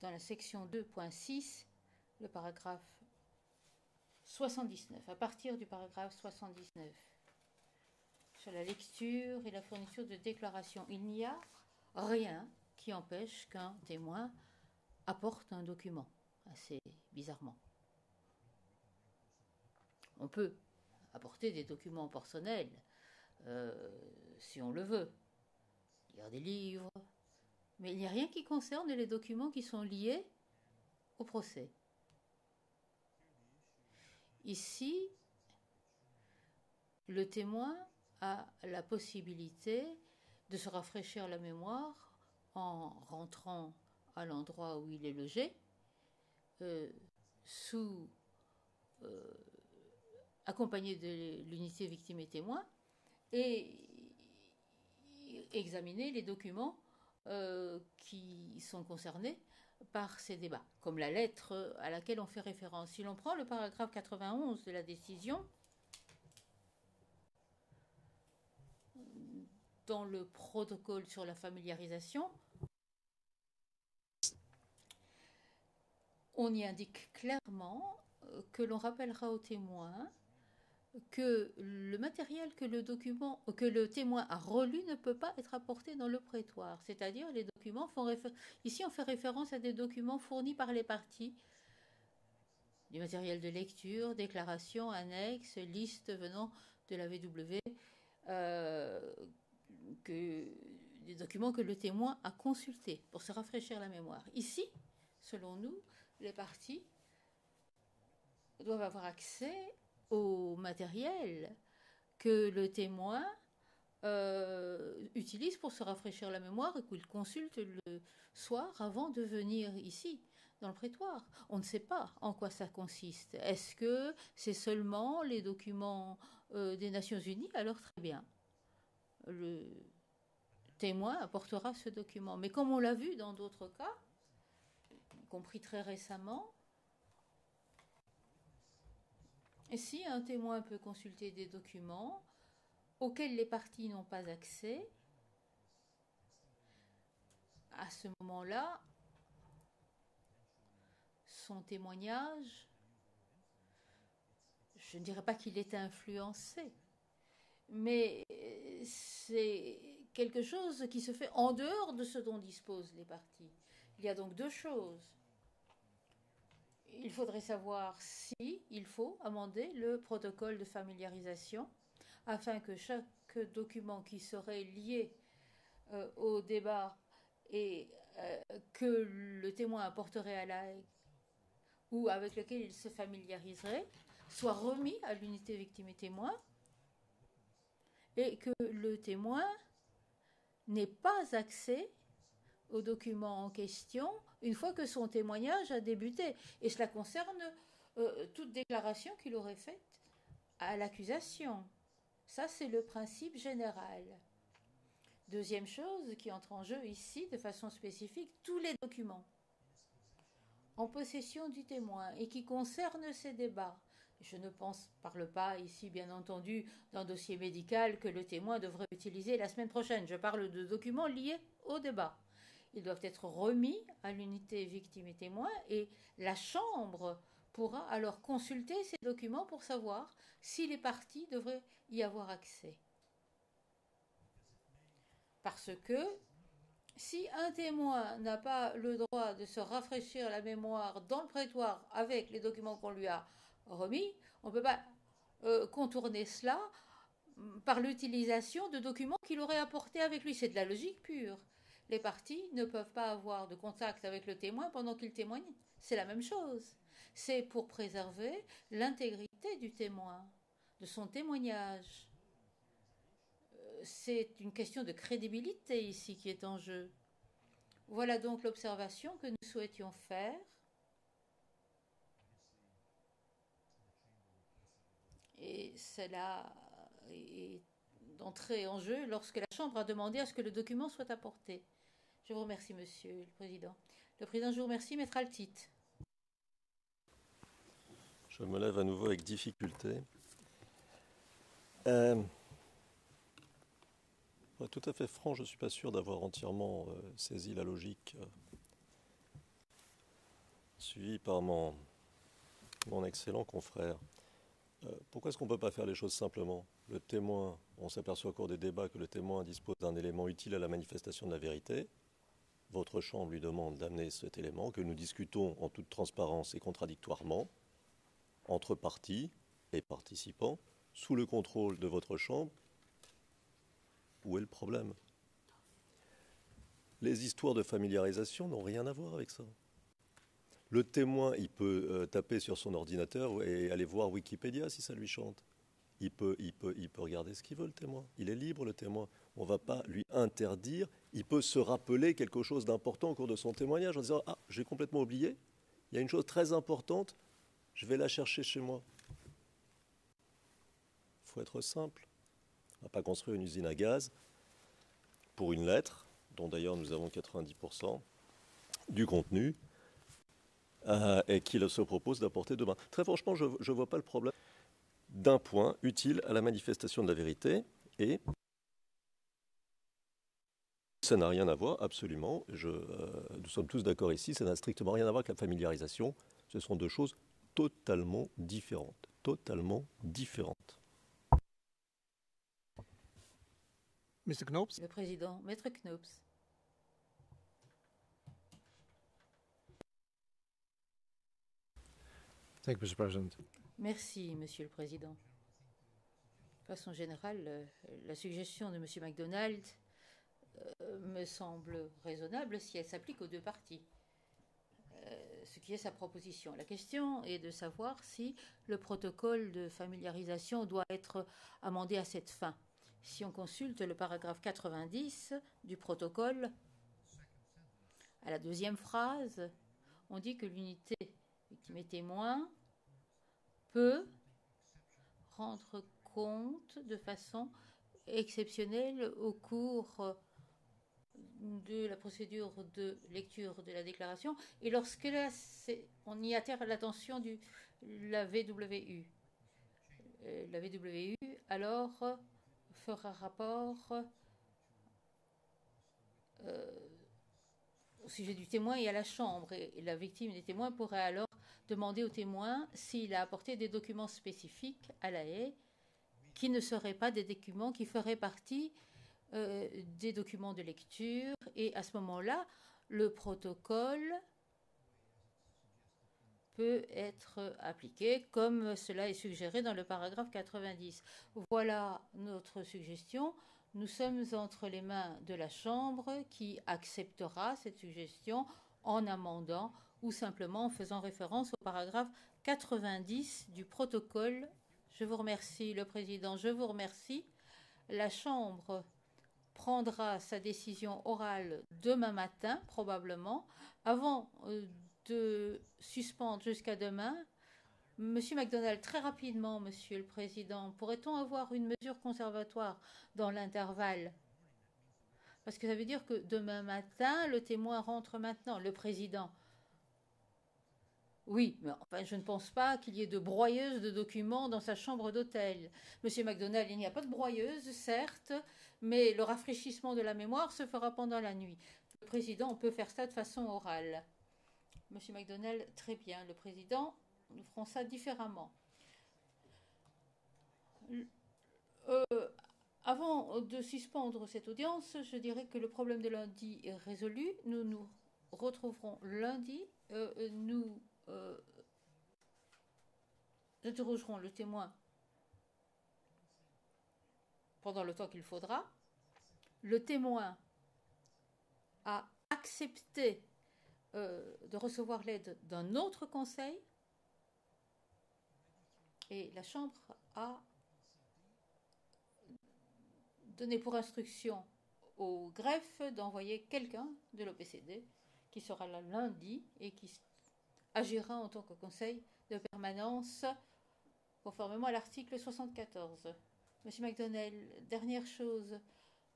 dans la section 2.6, le paragraphe 79, à partir du paragraphe 79, sur la lecture et la fourniture de déclarations. Il n'y a rien qui empêche qu'un témoin apporte un document, assez bizarrement. On peut apporter des documents personnels, si on le veut, lire des livres, mais il n'y a rien qui concerne les documents qui sont liés au procès. Ici, le témoin a la possibilité de se rafraîchir la mémoire en rentrant à l'endroit où il est logé, accompagné de l'unité victime et témoin, et examiner les documents qui sont concernés par ces débats, comme la lettre à laquelle on fait référence. Si l'on prend le paragraphe 91 de la décision, dans le protocole sur la familiarisation, on y indique clairement que l'on rappellera au témoin que le matériel que le témoin a relu ne peut pas être apporté dans le prétoire. C'est-à-dire, les documents ici on fait référence à des documents fournis par les parties, du matériel de lecture, déclaration, annexe, liste venant de la VW, des documents que le témoin a consultés pour se rafraîchir la mémoire. Ici, selon nous, les parties doivent avoir accès au matériel que le témoin utilise pour se rafraîchir la mémoire et qu'il consulte le soir avant de venir ici, dans le prétoire. On ne sait pas en quoi ça consiste. Est-ce que c'est seulement les documents des Nations Unies? Alors très bien. Le témoin apportera ce document. Mais comme on l'a vu dans d'autres cas, y compris très récemment, et si un témoin peut consulter des documents auxquels les parties n'ont pas accès, à ce moment-là, son témoignage, je ne dirais pas qu'il est influencé, mais c'est quelque chose qui se fait en dehors de ce dont disposent les parties. Il y a donc deux choses. Il faudrait savoir si il faut amender le protocole de familiarisation afin que chaque document qui serait lié au débat et que le témoin apporterait à la ou avec lequel il se familiariserait soit remis à l'unité victime et témoin, et que le témoin n'ait pas accès aux documents en question une fois que son témoignage a débuté. Et cela concerne toute déclaration qu'il aurait faite à l'accusation. Ça, c'est le principe général. Deuxième chose qui entre en jeu ici de façon spécifique, tous les documents en possession du témoin et qui concernent ces débats. Je ne parle pas ici, bien entendu, d'un dossier médical que le témoin devrait utiliser la semaine prochaine. Je parle de documents liés au débat. Ils doivent être remis à l'unité victime et témoin et la Chambre pourra alors consulter ces documents pour savoir si les parties devraient y avoir accès. Parce que si un témoin n'a pas le droit de se rafraîchir la mémoire dans le prétoire avec les documents qu'on lui a remis, on ne peut pas contourner cela par l'utilisation de documents qu'il aurait apportés avec lui. C'est de la logique pure. Les parties ne peuvent pas avoir de contact avec le témoin pendant qu'il témoigne. C'est la même chose. C'est pour préserver l'intégrité du témoin, de son témoignage. C'est une question de crédibilité ici qui est en jeu. Voilà donc l'observation que nous souhaitions faire. Et cela est d'entrer en jeu lorsque la Chambre a demandé à ce que le document soit apporté. Je vous remercie, Monsieur le Président. Le Président, je vous remercie. Maître Altit. Je me lève à nouveau avec difficulté. Pour être tout à fait franc, je ne suis pas sûr d'avoir entièrement saisi la logique suivi par mon excellent confrère. Pourquoi est-ce qu'on ne peut pas faire les choses simplement? Le témoin, on s'aperçoit au cours des débats que le témoin dispose d'un élément utile à la manifestation de la vérité. Votre chambre lui demande d'amener cet élément que nous discutons en toute transparence et contradictoirement, entre parties et participants, sous le contrôle de votre chambre. Où est le problème? Les histoires de familiarisation n'ont rien à voir avec ça. Le témoin, il peut taper sur son ordinateur et aller voir Wikipédia si ça lui chante. Il peut regarder ce qu'il veut, le témoin. Il est libre, le témoin. On ne va pas lui interdire. Il peut se rappeler quelque chose d'important au cours de son témoignage en disant « Ah, j'ai complètement oublié. Il y a une chose très importante. Je vais la chercher chez moi. » Il faut être simple. On ne va pas construire une usine à gaz pour une lettre, dont d'ailleurs nous avons 90% du contenu, et qu'il se propose d'apporter demain. Très franchement, je ne vois pas le problème d'un point utile à la manifestation de la vérité, et ça n'a rien à voir, absolument, nous sommes tous d'accord ici, ça n'a strictement rien à voir avec la familiarisation. Ce sont deux choses totalement différentes. Totalement différentes. Mr. Knoops. Le président, Maître Knoops. Thank you, Mr. President. Merci, Monsieur le Président. De façon générale, la suggestion de Monsieur MacDonald me semble raisonnable si elle s'applique aux deux parties, ce qui est sa proposition. La question est de savoir si le protocole de familiarisation doit être amendé à cette fin. Si on consulte le paragraphe 90 du protocole, à la deuxième phrase, on dit que l'unité victime et témoin peut rendre compte de façon exceptionnelle au cours de la procédure de lecture de la déclaration et lorsque là, on y attire l'attention de la VWU. La VWU alors fera rapport au sujet du témoin et à la chambre. Et la victime des témoins pourrait alors demander au témoin s'il a apporté des documents spécifiques à la haie qui ne seraient pas des documents qui feraient partie des documents de lecture. Et à ce moment-là, le protocole peut être appliqué comme cela est suggéré dans le paragraphe 90. Voilà notre suggestion. Nous sommes entre les mains de la Chambre qui acceptera cette suggestion en amendant ou simplement en faisant référence au paragraphe 90 du protocole. Je vous remercie, le Président, je vous remercie. La Chambre prendra sa décision orale demain matin, probablement, avant de suspendre jusqu'à demain. Monsieur MacDonald, très rapidement, Monsieur le Président, pourrait-on avoir une mesure conservatoire dans l'intervalle? Parce que ça veut dire que demain matin, le témoin rentre maintenant, le Président. Oui, mais enfin, je ne pense pas qu'il y ait de broyeuse de documents dans sa chambre d'hôtel. Monsieur MacDonald, il n'y a pas de broyeuse, certes, mais le rafraîchissement de la mémoire se fera pendant la nuit. Le Président, on peut faire ça de façon orale. Monsieur MacDonald, très bien. Le Président, nous ferons ça différemment. Avant de suspendre cette audience, je dirais que le problème de lundi est résolu. Nous nous retrouverons lundi. Nous interrogerons le témoin pendant le temps qu'il faudra. Le témoin a accepté de recevoir l'aide d'un autre conseil et la Chambre a donné pour instruction au greffe d'envoyer quelqu'un de l'OPCD qui sera là lundi et qui agira en tant que conseil de permanence conformément à l'article 74. Monsieur MacDonald, dernière chose,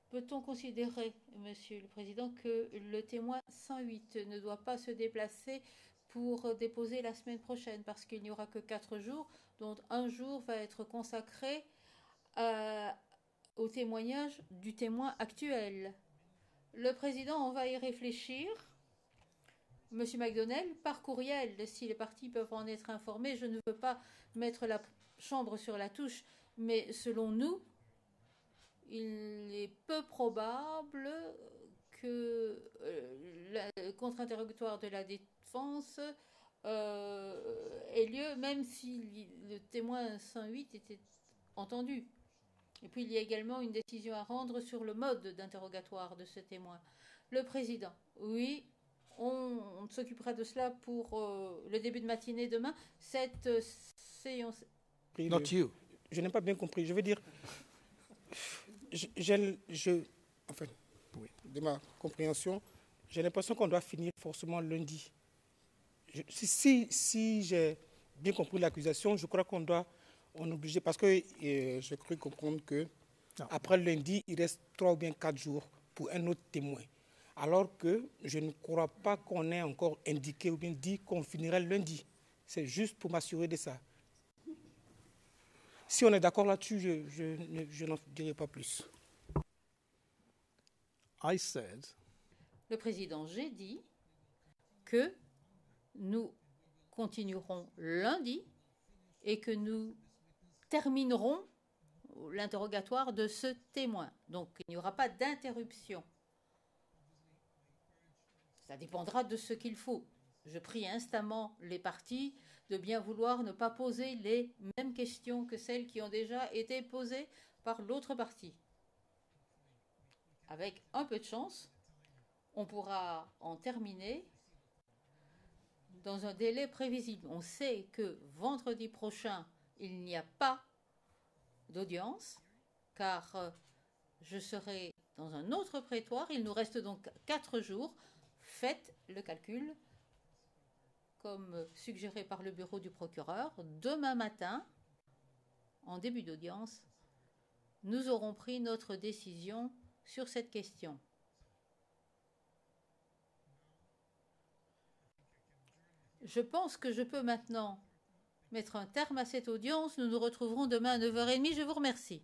peut-on considérer, Monsieur le Président, que le témoin 108 ne doit pas se déplacer pour déposer la semaine prochaine parce qu'il n'y aura que 4 jours, dont un jour va être consacré au témoignage du témoin actuel? Le Président, on va y réfléchir. Monsieur McDonnell, par courriel, si les parties peuvent en être informées, je ne veux pas mettre la chambre sur la touche, mais selon nous, il est peu probable que le contre-interrogatoire de la défense ait lieu, même si le témoin 108 était entendu. Et puis il y a également une décision à rendre sur le mode d'interrogatoire de ce témoin. Le président, oui, on s'occupera de cela pour le début de matinée demain. Cette séance... Not you. Je n'ai pas bien compris. Je veux dire, enfin, oui, de ma compréhension, j'ai l'impression qu'on doit finir forcément lundi. Si j'ai bien compris l'accusation, je crois qu'on est obligé, parce que j'ai cru comprendre que après lundi, il reste 3 ou bien 4 jours pour un autre témoin. Alors que je ne crois pas qu'on ait encore indiqué ou bien dit qu'on finirait lundi. C'est juste pour m'assurer de ça. Si on est d'accord là-dessus, je n'en dirai pas plus. I said Le président, j'ai dit que nous continuerons lundi et que nous terminerons l'interrogatoire de ce témoin. Donc il n'y aura pas d'interruption. Ça dépendra de ce qu'il faut. Je prie instamment les parties de bien vouloir ne pas poser les mêmes questions que celles qui ont déjà été posées par l'autre partie. Avec un peu de chance, on pourra en terminer dans un délai prévisible. On sait que vendredi prochain, il n'y a pas d'audience, car je serai dans un autre prétoire. Il nous reste donc 4 jours. Faites le calcul, comme suggéré par le bureau du procureur. Demain matin, en début d'audience, nous aurons pris notre décision sur cette question. Je pense que je peux maintenant mettre un terme à cette audience. Nous nous retrouverons demain à 9h30. Je vous remercie.